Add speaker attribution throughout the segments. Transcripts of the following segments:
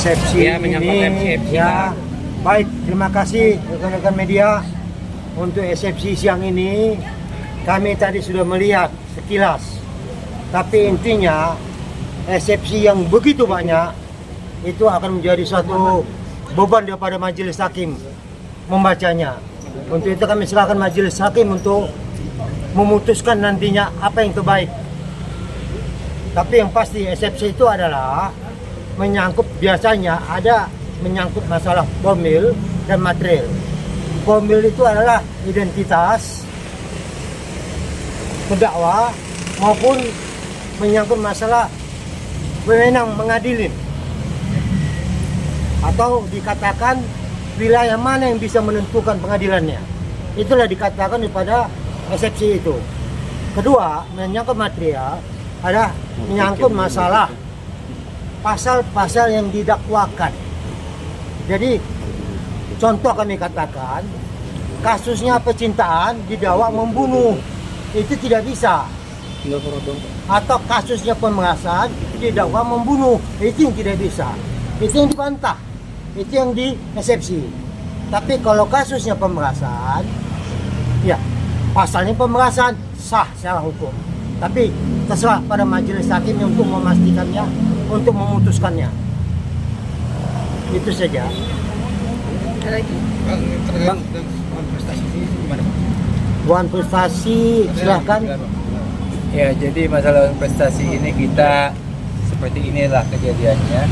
Speaker 1: SFC
Speaker 2: Ya, menyangkut
Speaker 1: ini
Speaker 2: SFC,
Speaker 1: ya. Baik, terima kasih rekan-rekan media untuk SFC siang ini. Kami tadi sudah melihat sekilas, tapi intinya SFC yang begitu banyak itu akan menjadi suatu beban daripada majelis hakim membacanya. Untuk itu kami silakan majelis hakim untuk memutuskan nantinya apa yang terbaik. Tapi yang pasti SFC itu adalah menyangkut, biasanya ada menyangkut masalah formil dan material. Formil itu adalah identitas terdakwa maupun menyangkut masalah wewenang mengadilin, atau dikatakan wilayah mana yang bisa menentukan pengadilannya. Itulah dikatakan daripada SFC itu. Kedua, menyangkut material ada menyangkut masalah pasal-pasal yang didakwakan. Jadi contoh kami katakan, kasusnya percintaan didakwa membunuh, itu tidak bisa. Atau kasusnya pemerasan didakwa membunuh, itu yang tidak bisa. Itu yang dibantah, itu yang di eksepsi. Tapi kalau kasusnya pemerasan, ya pasalnya pemerasan sah secara hukum. Tapi terserah pada majelis hakim untuk memastikannya, untuk memutuskannya. Itu saja.
Speaker 3: Ada lagi?
Speaker 1: Bang, Buan prestasi, silahkan.
Speaker 2: Ya, jadi masalah prestasi ini kita seperti inilah kejadiannya.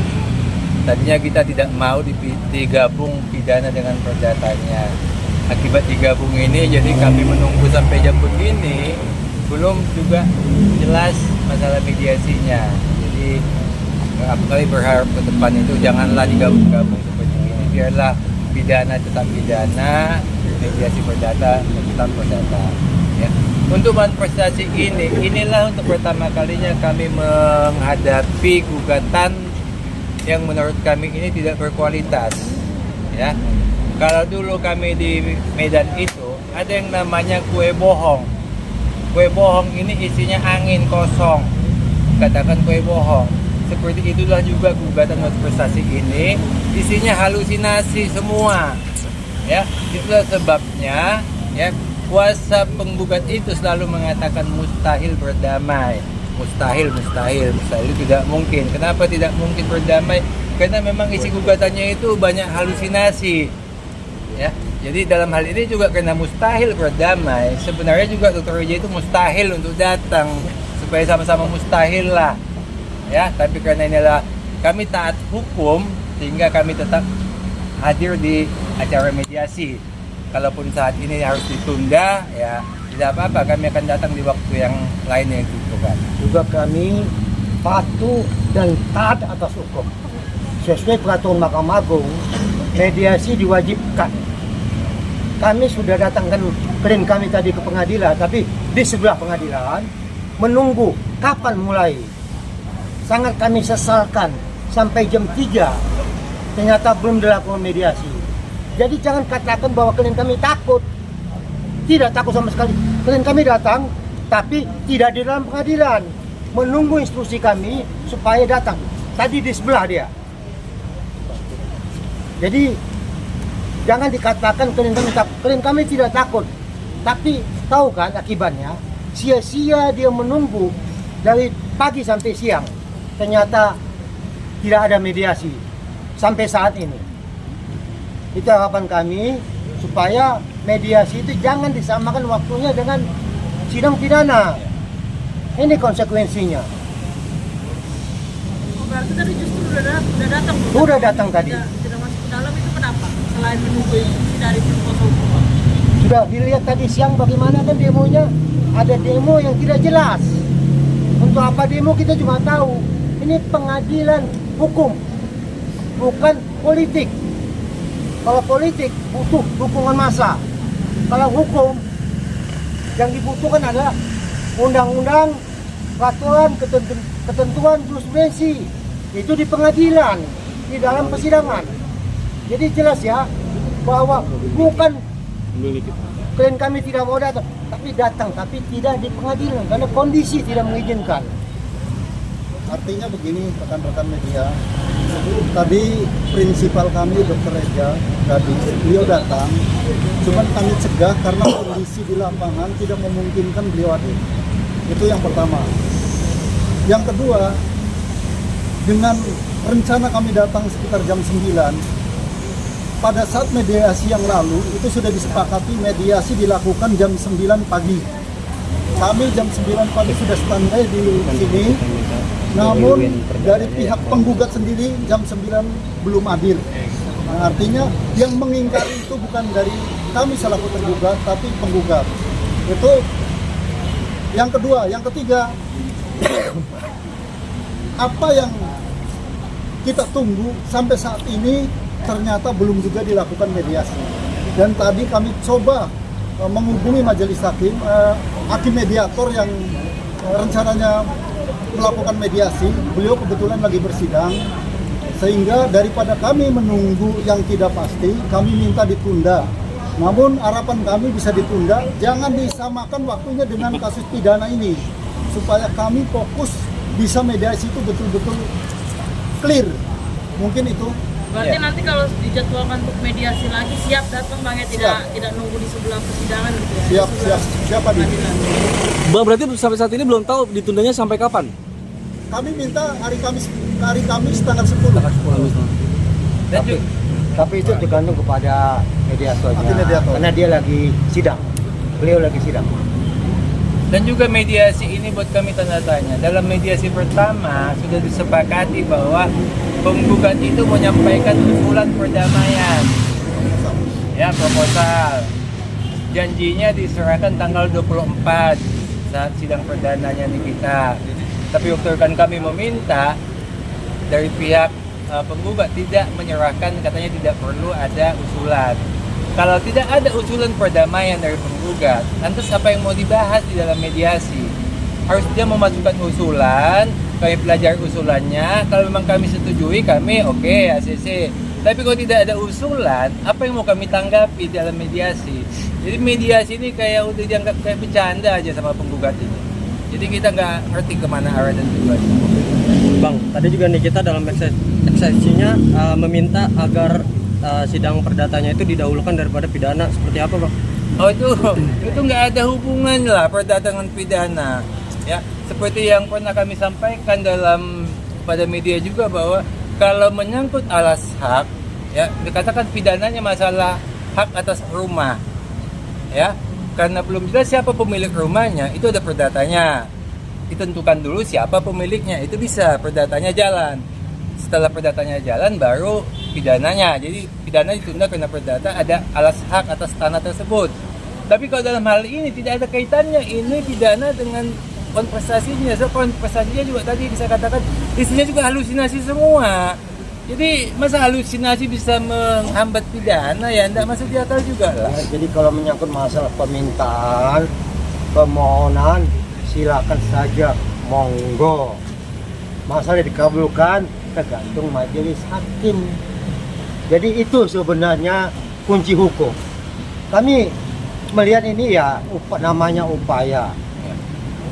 Speaker 2: Tadinya kita tidak mau digabung pidana dengan perdatanya. Akibat digabung ini, jadi kami menunggu sampai jam begini, belum juga jelas masalah mediasinya. Jadi kami berharap ke depan itu janganlah digabung-gabung seperti ini. Biarlah pidana tetap pidana, mediasi perdata tetap perdata. Ya. Untuk manifestasi ini, inilah untuk pertama kalinya kami menghadapi gugatan yang menurut kami ini tidak berkualitas. Ya, kalau dulu kami di Medan itu ada yang namanya kue bohong. Kue bohong ini isinya angin kosong, katakan kue bohong. Seperti itulah juga gugatan manifestasi ini, isinya halusinasi semua. Ya, itulah sebabnya ya. Kuasa penggugat itu selalu mengatakan mustahil berdamai. Mustahil itu tidak mungkin. Kenapa tidak mungkin berdamai? Karena memang isi gugatannya itu banyak halusinasi. Ya, jadi dalam hal ini juga karena mustahil berdamai, sebenarnya juga Dr. Wijaya itu mustahil untuk datang, supaya sama-sama mustahil lah. Ya, tapi karena inilah kami taat hukum, sehingga kami tetap hadir di acara mediasi. Kalaupun saat ini harus ditunda, ya tidak apa-apa, kami akan datang di waktu yang lain yang ditentukan.
Speaker 1: Juga kami patuh dan taat atas hukum. Sesuai peraturan Mahkamah Agung, mediasi diwajibkan. Kami sudah datangkan klien kami tadi ke pengadilan, tapi di sebelah pengadilan menunggu kapan mulai. Sangat kami sesalkan sampai jam 3 ternyata belum dilakukan mediasi. Jadi jangan katakan bahwa klien kami takut. Tidak takut sama sekali. Klien kami datang, tapi tidak di dalam pengadilan. Menunggu instruksi kami supaya datang. Tadi di sebelah dia. Jadi jangan dikatakan klien kami takut. Klien kami tidak takut. Tapi tahu kan akibatnya? Sia-sia dia menunggu dari pagi sampai siang. Ternyata tidak ada mediasi sampai saat ini. Itu harapan kami supaya mediasi itu jangan disamakan waktunya dengan sidang pidana. Ini konsekuensinya.
Speaker 3: Berarti tadi justru udah datang.
Speaker 1: Sudah datang tadi.
Speaker 3: Tidak masuk ke dalam itu kenapa? Selain menunggu instruksi dari tim kuasa hukum.
Speaker 1: Sudah dilihat tadi siang bagaimana kan demonya. Ada demo yang tidak jelas. Untuk apa demo kita cuma tahu. Ini pengadilan hukum, bukan politik. Kalau politik butuh dukungan massa. Kalau hukum yang dibutuhkan adalah undang-undang, peraturan, ketentuan jurisprudensi. Itu di pengadilan, di dalam persidangan. Jadi jelas ya bahwa bukan klien kami tidak mau datang, tapi tidak di pengadilan karena kondisi tidak mengizinkan.
Speaker 4: Artinya begini rekan-rekan media, tadi prinsipal kami Dr. Ega tadi beliau datang, cuman kami cegah karena kondisi di lapangan tidak memungkinkan beliau hadir. Itu yang pertama. Yang kedua, dengan rencana kami datang sekitar jam 9, pada saat mediasi yang lalu itu sudah disepakati mediasi dilakukan jam 9 pagi. Kami jam 9 pagi sudah standby di sini, namun dari pihak penggugat sendiri jam 9 belum hadir. Nah, artinya yang mengingkari itu bukan dari kami selaku tergugat, tapi penggugat. Itu yang kedua. Yang ketiga, apa yang kita tunggu sampai saat ini ternyata belum juga dilakukan mediasi. Dan tadi kami coba menghubungi majelis hakim, hakim mediator yang rencananya melakukan mediasi. Beliau kebetulan lagi bersidang, sehingga daripada kami menunggu yang tidak pasti, kami minta ditunda. Namun harapan kami bisa ditunda, jangan disamakan waktunya dengan kasus pidana ini, supaya kami fokus bisa mediasi itu betul-betul clear. Mungkin itu.
Speaker 3: Berarti nanti kalau dijadwalkan untuk mediasi lagi siap datang Bang ya, tidak nunggu di sebelah persidangan gitu ya.
Speaker 4: Siapa di?
Speaker 5: Bang, berarti sampai saat ini belum tahu ditundanya sampai kapan?
Speaker 4: Kami minta hari Kamis tanggal 10.
Speaker 1: Tapi itu tergantung kepada mediatornya.
Speaker 4: Hakim mediator.
Speaker 1: Karena dia lagi sidang. Beliau lagi sidang.
Speaker 2: Dan juga mediasi ini buat kami tanda tanya. Dalam mediasi pertama sudah disepakati bahwa penggugat itu menyampaikan usulan perdamaian, ya, proposal. Janjinya diserahkan tanggal 24 saat sidang perdananya nih kita. Tapi waktu kan kami meminta dari pihak penggugat tidak menyerahkan, katanya tidak perlu ada usulan. Kalau tidak ada usulan perdamaian dari penggugat, lantas apa yang mau dibahas di dalam mediasi? Harus dia memasukkan usulan, kami pelajari usulannya, kalau memang kami setujui, kami oke, ACC. Tapi kalau tidak ada usulan, apa yang mau kami tanggapi dalam mediasi? Jadi mediasi ini kayak udah dianggap kayak bercanda aja sama penggugat ini. Jadi kita nggak ngerti kemana arah dan tujuannya.
Speaker 5: Bang, tadi juga nih kita dalam eksepsinya meminta agar sidang perdatanya itu didahulukan daripada pidana. Seperti apa, Bang?
Speaker 2: Oh itu nggak ada hubungan lah perdata dengan pidana. Ya, seperti yang pernah kami sampaikan pada media juga bahwa kalau menyangkut alas hak, ya dikatakan pidananya masalah hak atas rumah, ya karena belum jelas siapa pemilik rumahnya, itu ada perdatanya. Ditentukan dulu siapa pemiliknya, itu bisa perdatanya jalan. Setelah perdatanya jalan baru pidananya. Jadi pidana ditunda karena perdata ada alas hak atas tanah tersebut. Tapi kalau dalam hal ini tidak ada kaitannya ini pidana dengan konversasinya. So konversasinya juga tadi bisa katakan isinya juga halusinasi semua. Jadi masa halusinasi bisa menghambat pidana, ya tidak masuk di akal juga lah.
Speaker 1: Jadi kalau menyangkut masalah permintaan, permohonan, silakan saja, monggo. Masalah dikabulkan tergantung majelis hakim. Jadi itu sebenarnya kunci hukum. Kami melihat ini ya namanya upaya.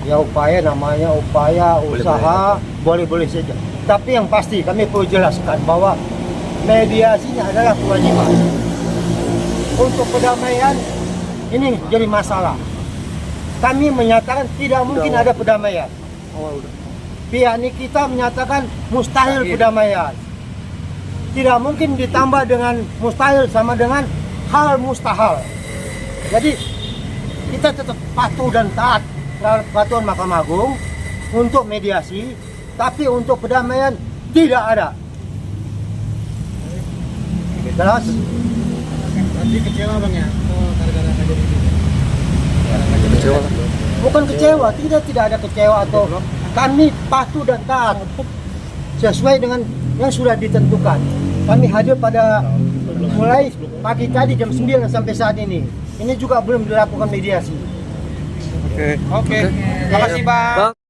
Speaker 1: Ya upaya namanya upaya, usaha, boleh-boleh saja. Tapi yang pasti kami perlu jelaskan bahwa mediasinya adalah kewajiban. Untuk perdamaian ini jadi masalah. Kami menyatakan tidak mungkin ada perdamaian. Pihak ini kita menyatakan mustahil perdamaian. Tidak mungkin ditambah dengan mustahil sama dengan hal mustahil. Jadi kita tetap patuh dan taat terhadap peraturan Mahkamah Agung untuk mediasi, tapi untuk perdamaian tidak ada. Jelas?
Speaker 4: Nanti kecewa Bang ya, gara-gara nggak jadi itu.
Speaker 5: Kecewa.
Speaker 1: Bukan kecewa, tidak ada kecewa atau kami patuh dan taat sesuai dengan yang sudah ditentukan. Kami hadir pada mulai pagi tadi jam 9 sampai saat ini. Ini juga belum dilakukan mediasi.
Speaker 5: Oke.
Speaker 4: Oke. Terima kasih Bang.
Speaker 5: Bang.